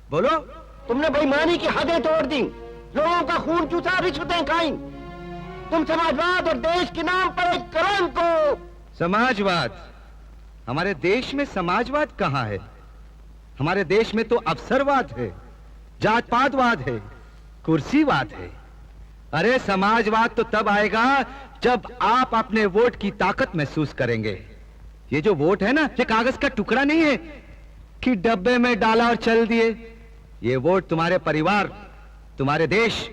बोलो। तुमने बेईमानी की हदें तोड़ दी, लोगों का खून चूसा, रिश्वतें खाई। तुम समाजवाद और देश के नाम पर एक कलंक को। समाजवाद? हमारे देश में समाजवाद कहां है? हमारे देश में तो अवसरवाद है, जात पातवाद है, कुर्सीवाद है। अरे समाजवाद तो तब आएगा जब आप अपने वोट की ताकत महसूस करेंगे। ये जो वोट है ना, ये कागज का टुकड़ा नहीं है कि डब्बे में डाला और चल दिए। ये वोट तुम्हारे परिवार, तुम्हारे देश,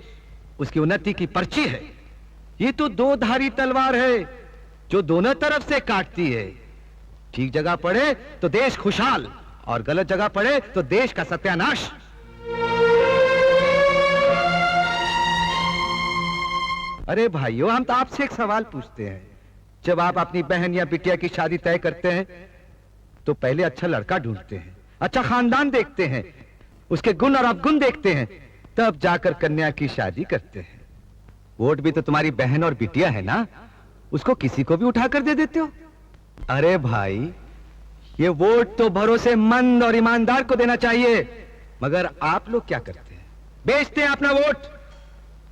उसकी उन्नति की पर्ची है। ये तो दो धारी तलवार है जो दोनों तरफ से काटती है। ठीक जगह पड़े तो देश खुशहाल, और गलत जगह पड़े तो देश का सत्यानाश। अरे भाइयों, हम तो आपसे एक सवाल पूछते हैं। जब आप अपनी बहन या बिटिया की शादी तय करते हैं तो पहले अच्छा लड़का ढूंढते हैं, अच्छा खानदान देखते हैं, उसके गुण और अवगुण देखते हैं, तब जाकर कन्या की शादी करते हैं। वोट भी तो तुम्हारी बहन और बिटिया है ना, उसको किसी को भी उठाकर दे देते हो। अरे भाई, ये वोट तो भरोसेमंद और ईमानदार को देना चाहिए, मगर आप लोग क्या करते हैं? बेचते हैं अपना वोट,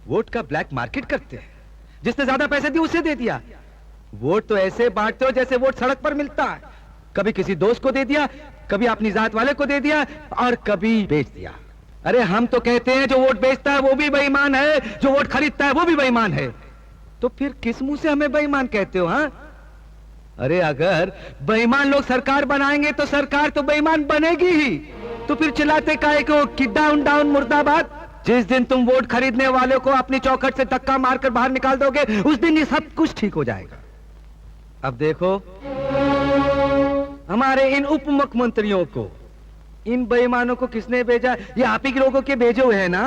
वोट का ब्लैक मार्केट करते हैं। जिसने ज्यादा पैसे दिए उसे दे दिया। वोट तो ऐसे बांटते हो जैसे वोट सड़क पर मिलता है। कभी किसी दोस्त को दे दिया, कभी अपनी जात वाले को दे दिया, और कभी बेच दिया। अरे हम तो कहते हैं जो वोट बेचता है वो भी बेईमान है, जो वोट खरीदता है वो भी बेईमान है। तो फिर किस मुंह से हमें बेईमान कहते हो? हाँ, अरे अगर बेईमान लोग सरकार बनाएंगे तो सरकार तो बेईमान बनेगी ही। तो फिर चिल्लाते काहे को कि डाउन डाउन मुर्दाबाद? जिस दिन तुम वोट खरीदने वाले को अपनी चौखट से धक्का मारकर बाहर निकाल दोगे, उस दिन ये सब कुछ ठीक हो जाएगा। अब देखो, हमारे इन उप मुख्यमंत्रियों को, इन बेईमानों को किसने भेजा? ये आप ही के लोगों के भेजे हुए हैं ना।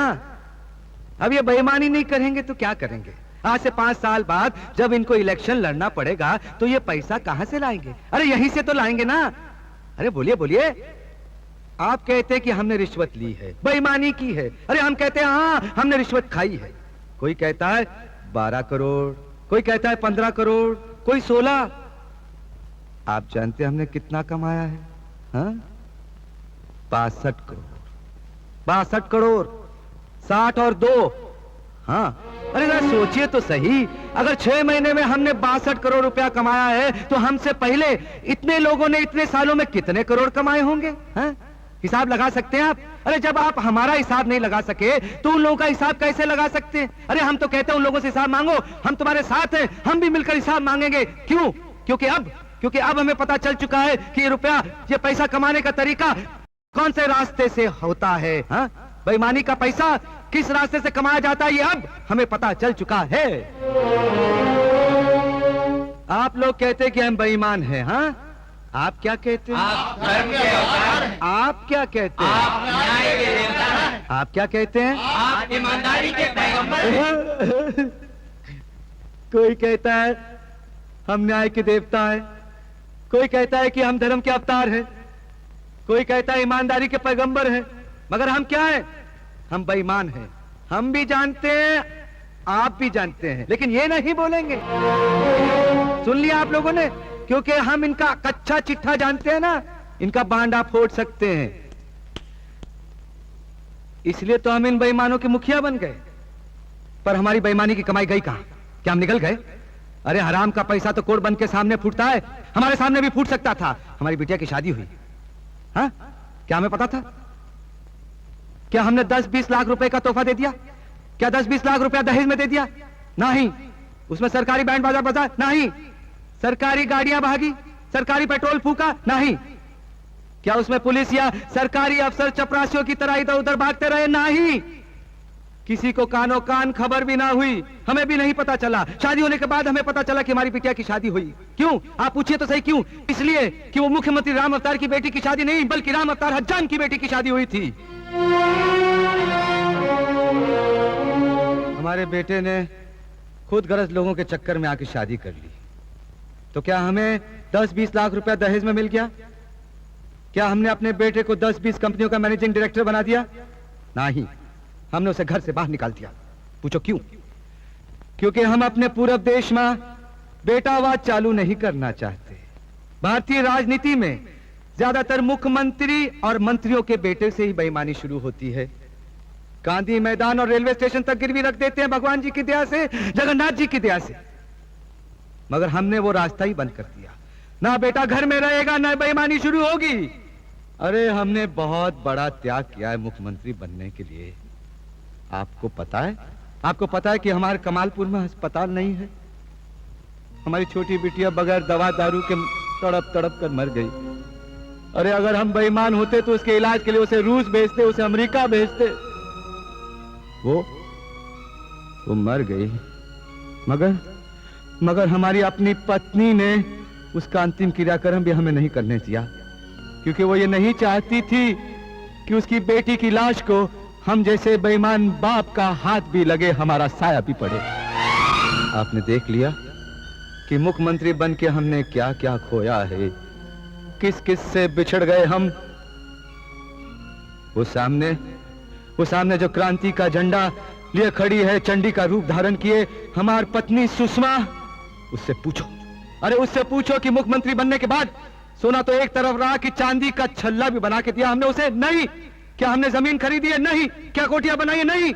अब ये बेईमानी नहीं करेंगे तो क्या करेंगे? आज से 5 साल बाद जब इनको इलेक्शन लड़ना पड़ेगा तो ये पैसा कहां से लाएंगे? अरे यहीं से तो लाएंगे ना। अरे बोलिए बोलिए। आप कहते हैं कि हमने रिश्वत ली है, बेईमानी की है। अरे हम कहते हैं हाँ हमने रिश्वत खाई है। कोई कहता है 12 करोड़, कोई कहता है 15 करोड़, कोई 16। आप जानते हैं हमने कितना कमाया है? हाँ, 62 करोड़। 62 करोड़, 60 और 2। हाँ, अरे ना सोचिए तो सही, अगर 6 महीने में हमने 62 करोड़ रुपया कमाया है तो हमसे पहले इतने लोगों ने इतने सालों में कितने करोड़ कमाए होंगे? हाँ, हिसाब लगा सकते हैं आप? अरे जब आप हमारा हिसाब नहीं लगा सके तो उन लोगों का हिसाब कैसे लगा सकते हैं? अरे हम तो कहते हैं उन लोगों से हिसाब मांगो, हम तुम्हारे साथ हैं, हम भी मिलकर हिसाब मांगेंगे। क्यों? क्योंकि अब हमें पता चल चुका है कि ये रुपया, ये पैसा कमाने का तरीका कौन से रास्ते से होता है। हाँ, बेईमानी का पैसा किस रास्ते से कमाया जाता है, ये अब हमें पता चल चुका है। आप लोग कहते हैं कि हम बेईमान हैं। हाँ, आप क्या कहते हैं? आप धर्म के अवतार हैं। आप क्या कहते हैं? आप न्याय के देवता हैं। आप क्या कहते हैं? आप ईमानदारी के पैगंबर हैं। कोई कहता है हम न्याय के देवता हैं, कोई कहता है कि हम धर्म के अवतार हैं, कोई कहता है ईमानदारी के पैगंबर हैं, मगर हम क्या हैं? हम बेईमान हैं। हम भी जानते हैं, आप भी जानते हैं, लेकिन ये नहीं बोलेंगे। सुन लिया आप लोगों ने? क्योंकि हम इनका कच्चा चिट्ठा जानते हैं ना, इनका बांडा फोड़ सकते हैं। इसलिए तो हम इन बेईमानों के मुखिया बन गए। पर हमारी बेईमानी की कमाई गई कहां? क्या हम निकल गए? अरे हराम का पैसा तो कोर्ट बंद के सामने फूटता है, हमारे सामने भी फूट सकता था। हमारी बिटिया की शादी हुई, हाँ, क्या हमें पता था? क्या हमने 10-20 लाख रुपए का तोहफा दे दिया? क्या 10-20 लाख रुपया दहेज में दे दिया? नहीं। उसमें सरकारी बैंड बाजा बजा? नहीं। सरकारी गाड़ियां भागी? सरकारी पेट्रोल फूका? नहीं। क्या उसमें पुलिस या सरकारी अफसर चपरासियों की तरह इधर उधर भागते रहे? नहीं। किसी को कानो कान खबर भी ना हुई, हमें भी नहीं पता चला। शादी होने के बाद हमें पता चला कि हमारी बिटिया की शादी हुई। क्यों? आप पूछिए तो सही, क्यों? इसलिए कि वो मुख्यमंत्री राम अवतार की बेटी की शादी नहीं, बल्कि राम अवतार हज्जाम की बेटी की शादी हुई थी। हमारे बेटे ने खुद गरज लोगों के चक्कर में आके शादी कर ली, तो क्या हमें 10-20 लाख रुपया दहेज में मिल गया? क्या हमने अपने बेटे को 10-20 कंपनियों का मैनेजिंग डायरेक्टर बना दिया? नहीं, हमने उसे घर से बाहर निकाल दिया। पूछो क्यों? क्योंकि हम अपने पूरे देश में बेटावाद चालू नहीं करना चाहते। भारतीय राजनीति में ज्यादातर मुख्यमंत्री और मंत्रियों के बेटे से ही बेईमानी शुरू होती है। गांधी मैदान और रेलवे स्टेशन तक गिरवी रख देते हैं भगवान जी की दया से, जगन्नाथ जी की दया से। मगर हमने वो रास्ता ही बंद कर दिया। ना बेटा घर में रहेगा, ना बेईमानी शुरू होगी। अरे हमने बहुत बड़ा त्याग किया है मुख्यमंत्री बनने के लिए। आपको पता है कि हमारे कमालपुर में अस्पताल नहीं है। हमारी छोटी बिटिया बगैर दवा दारू के तड़प तड़प कर मर गई। अरे अगर हम बेईमान होते तो उसके इलाज के लिए उसे रूस भेजते, उसे अमेरिका भेजते। वो मर गई। मगर हमारी अपनी पत्नी ने उसका अंतिम क्रियाक्रम भी हमें नहीं करने दिया, क्योंकि वो ये नहीं चाहती थी कि उसकी बेटी की लाश को हम जैसे बेईमान बाप का हाथ भी लगे, हमारा साया भी पड़े। आपने देख लिया कि मुख्यमंत्री बन के हमने क्या क्या खोया है, किस किस से बिछड़ गए हम। वो सामने जो क्रांति का झंडा लिए खड़ी है, चंडी का रूप धारण किए, हमारी पत्नी सुषमा, उससे पूछो कि मुख्यमंत्री बनने के बाद सोना तो एक तरफ रहा कि चांदी का छल्ला भी बना के दिया हमने उसे? नहीं। क्या हमने जमीन खरीदी है? नहीं। क्या कोठियां बनाई है? नहीं।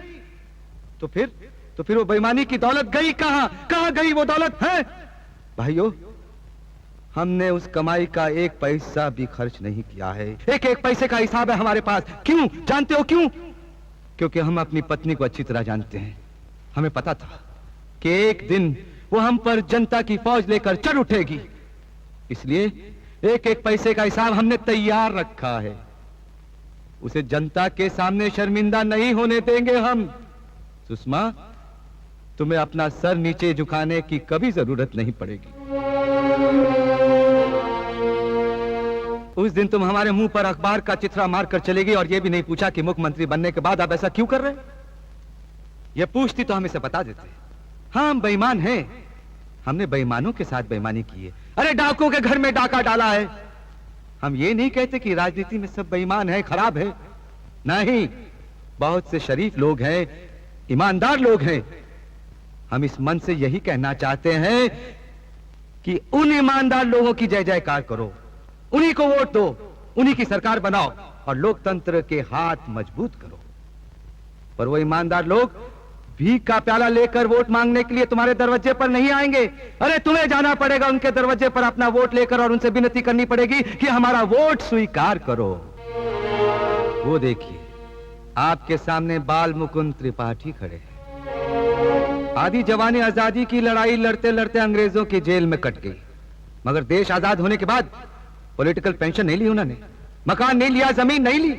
तो फिर वो बेईमानी की दौलत गई कहां गई वो दौलत है? भाइयों, हमने उस कमाई का एक पैसा भी खर्च नहीं किया है। एक एक पैसे का हिसाब है हमारे पास। क्यों जानते हो क्यों? क्योंकि हम अपनी पत्नी को अच्छी तरह जानते हैं। हमें पता था कि एक दिन वो हम पर जनता की फौज लेकर चढ़ उठेगी, इसलिए एक एक पैसे का हिसाब हमने तैयार रखा है। उसे जनता के सामने शर्मिंदा नहीं होने देंगे हम। सुषमा, तुम्हें अपना सर नीचे झुकाने की कभी जरूरत नहीं पड़ेगी। उस दिन तुम हमारे मुंह पर अखबार का चित्रा मारकर चलेगी और यह भी नहीं पूछा कि मुख्यमंत्री बनने के बाद आप ऐसा क्यों कर रहे? यह पूछती तो हम इसे बता देते। हाँ, हम बेईमान हैं। हमने बेईमानों के साथ बेईमानी की है। अरे डाकुओं के घर में डाका डाला है। हम ये नहीं कहते कि राजनीति में सब बेईमान है, खराब है। नहीं, बहुत से शरीफ लोग हैं, ईमानदार लोग हैं। हम इस मन से यही कहना चाहते हैं कि उन ईमानदार लोगों की जय जयकार करो, उन्हीं को वोट दो, उन्हीं की सरकार बनाओ और लोकतंत्र के हाथ मजबूत करो। पर वो ईमानदार लोग भीख का प्याला लेकर वोट मांगने के लिए तुम्हारे दरवाजे पर नहीं आएंगे। अरे तुम्हें जाना पड़ेगा उनके दरवाजे पर अपना वोट लेकर और उनसे विनती करनी पड़ेगी कि हमारा वोट स्वीकार करो। वो देखिए, आपके सामने बाल मुकुंद त्रिपाठी खड़े हैं। आधी जवानी आजादी की लड़ाई लड़ते लड़ते अंग्रेजों की जेल में कट गई, मगर देश आजाद होने के बाद पॉलिटिकल पेंशन नहीं ली उन्होंने, मकान नहीं लिया, जमीन नहीं ली।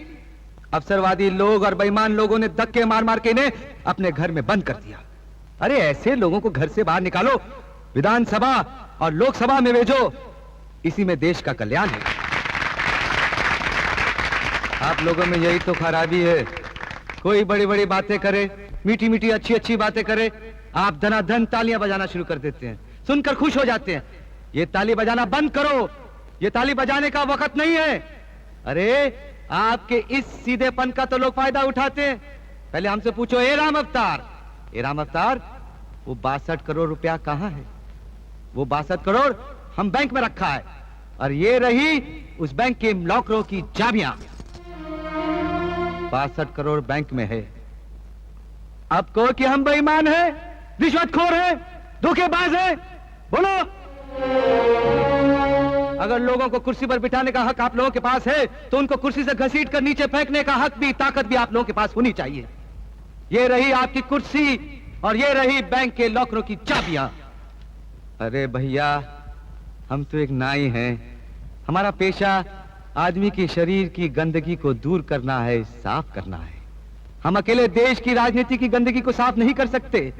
अवसरवादी लोग और बेईमान लोगों ने धक्के मार मार के इन्हें अपने घर में बंद कर दिया। अरे ऐसे लोगों को घर से बाहर निकालो, विधानसभा और लोकसभा में भेजो, इसी में देश का कल्याण है। आप लोगों में यही तो खराबी है। कोई बड़ी बड़ी बातें करे, मीठी मीठी अच्छी अच्छी बातें करे, आप धनाधन तालियां बजाना शुरू कर देते हैं, सुनकर खुश हो जाते हैं। ये ताली बजाना बंद करो, ये ताली बजाने का वक्त नहीं है। अरे आपके इस सीधेपन का तो लोग फायदा उठाते हैं। पहले हमसे पूछो, ए राम अवतार, वो 62 करोड़ रुपया कहां है? वो 62 करोड़ हम बैंक में रखा है और ये रही उस बैंक के लॉकरों की चाबियां। 62 करोड़ बैंक में है। अब कहो कि हम बेईमान हैं, रिश्वतखोर हैं, धोखेबाज हैं, बोलो। अगर लोगों को कुर्सी पर बिठाने का हक आप लोगों के पास है तो उनको कुर्सी से घसीट कर नीचे फेंकने का हक भी, ताकत भी आप लोगों के पास होनी चाहिए। ये रही आपकी कुर्सी और ये रही बैंक के लॉकरों की चाबियां। अरे भैया, हम तो एक नाई हैं। हमारा पेशा आदमी के शरीर की गंदगी को दूर करना है, साफ करना है। हम अकेले देश की राजनीति की गंदगी को साफ नहीं कर सकते।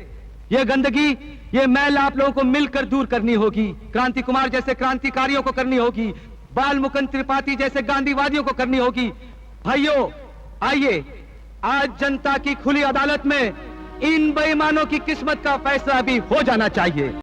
ये गंदगी, ये मैल आप लोगों को मिलकर दूर करनी होगी। क्रांति कुमार जैसे क्रांतिकारियों को करनी होगी, बाल मुकुंद त्रिपाठी जैसे गांधीवादियों को करनी होगी। भाइयों, आइए आज जनता की खुली अदालत में इन बेईमानों की किस्मत का फैसला भी हो जाना चाहिए।